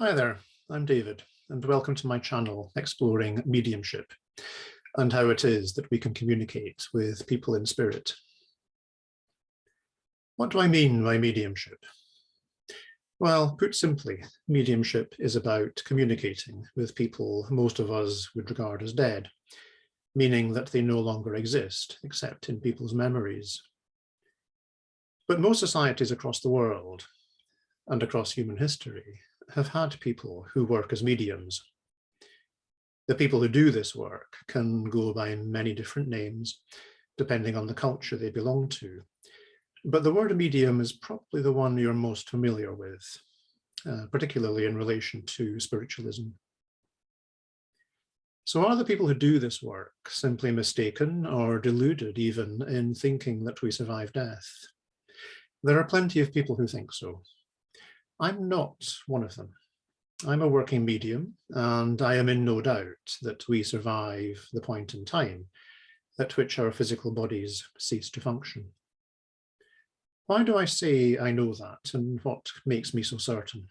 Hi there, I'm David, and welcome to my channel exploring mediumship and how it is that we can communicate with people in spirit. What do I mean by mediumship? Well, put simply, mediumship is about communicating with people most of us would regard as dead, meaning that they no longer exist except in people's memories. But most societies across the world and across human history have had people who work as mediums. The people who do this work can go by many different names, depending on the culture they belong to. But the word medium is probably the one you're most familiar with, particularly in relation to spiritualism. So are the people who do this work simply mistaken or deluded even in thinking that we survive death? There are plenty of people who think so. I'm not one of them. I'm a working medium, and I am in no doubt that we survive the point in time at which our physical bodies cease to function. Why do I say I know that, and what makes me so certain?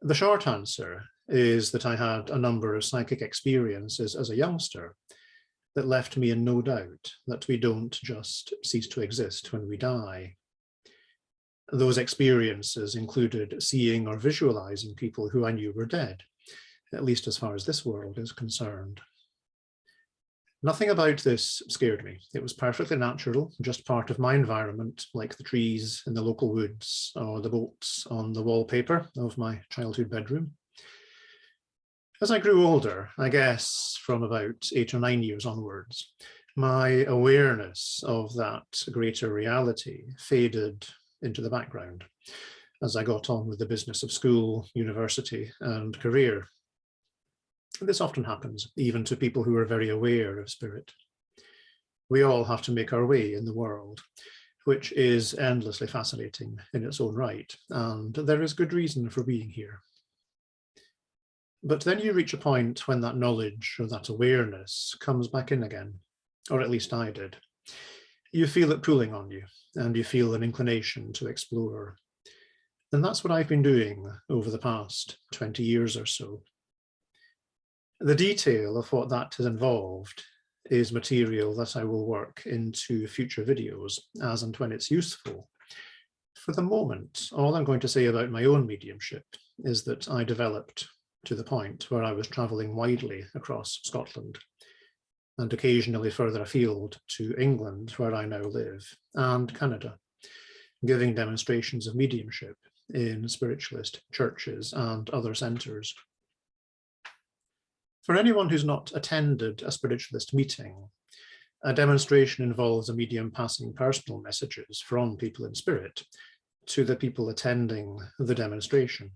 The short answer is that I had a number of psychic experiences as a youngster that left me in no doubt that we don't just cease to exist when we die. Those experiences included seeing or visualizing people who I knew were dead, at least as far as this world is concerned. Nothing about this scared me. It was perfectly natural, just part of my environment, like the trees in the local woods or the boats on the wallpaper of my childhood bedroom. As I grew older, I guess from about 8 or 9 years onwards, my awareness of that greater reality faded into the background as I got on with the business of school, university, and career. This often happens, even to people who are very aware of spirit. We all have to make our way in the world, which is endlessly fascinating in its own right, and there is good reason for being here. But then you reach a point when that knowledge or that awareness comes back in again, or at least I did. You feel it pulling on you, and you feel an inclination to explore. And that's what I've been doing over the past 20 years or so. The detail of what that has involved is material that I will work into future videos as and when it's useful. For the moment, all I'm going to say about my own mediumship is that I developed to the point where I was traveling widely across Scotland and occasionally further afield to England, where I now live, and Canada, giving demonstrations of mediumship in spiritualist churches and other centres. For anyone who's not attended a spiritualist meeting, a demonstration involves a medium passing personal messages from people in spirit to the people attending the demonstration.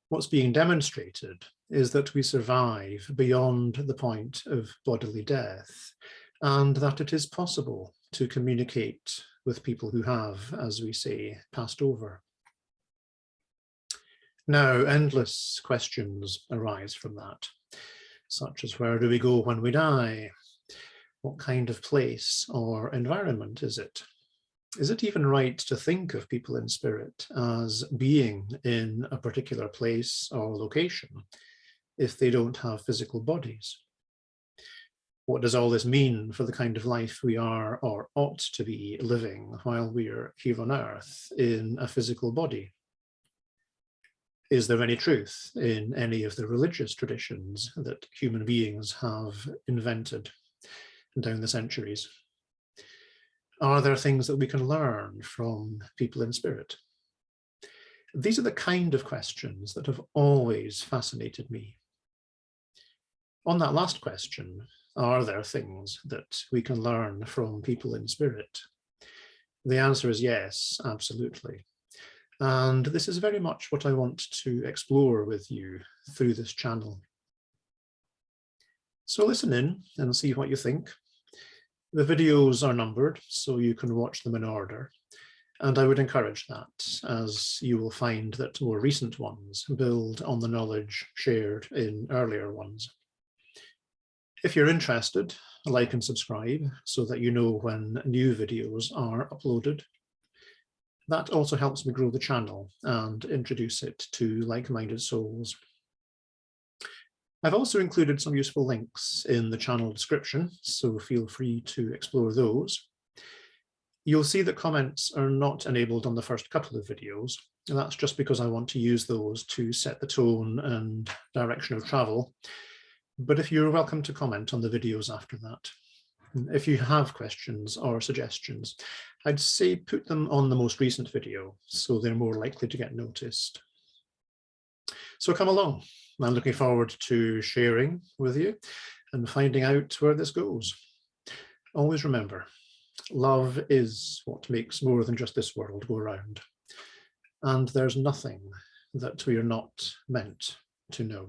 What's being demonstrated is that we survive beyond the point of bodily death, and that it is possible to communicate with people who have, as we say, passed over. Now, endless questions arise from that, such as where do we go when we die? What kind of place or environment is it? Is it even right to think of people in spirit as being in a particular place or location if they don't have physical bodies? What does all this mean for the kind of life we are or ought to be living while we're here on Earth in a physical body? Is there any truth in any of the religious traditions that human beings have invented down the centuries? Are there things that we can learn from people in spirit? These are the kind of questions that have always fascinated me. On that last question, are there things that we can learn from people in spirit? The answer is yes, absolutely. And this is very much what I want to explore with you through this channel. So listen in and see what you think. The videos are numbered, so you can watch them in order. And I would encourage that, as you will find that more recent ones build on the knowledge shared in earlier ones. If you're interested, like and subscribe so that you know when new videos are uploaded. That also helps me grow the channel and introduce it to like-minded souls. I've also included some useful links in the channel description, so feel free to explore those. You'll see that comments are not enabled on the first couple of videos, and that's just because I want to use those to set the tone and direction of travel. But if you're welcome to comment on the videos after that. If you have questions or suggestions, I'd say put them on the most recent video, so they're more likely to get noticed. So come along. I'm looking forward to sharing with you and finding out where this goes. Always remember, love is what makes more than just this world go round. And there's nothing that we are not meant to know.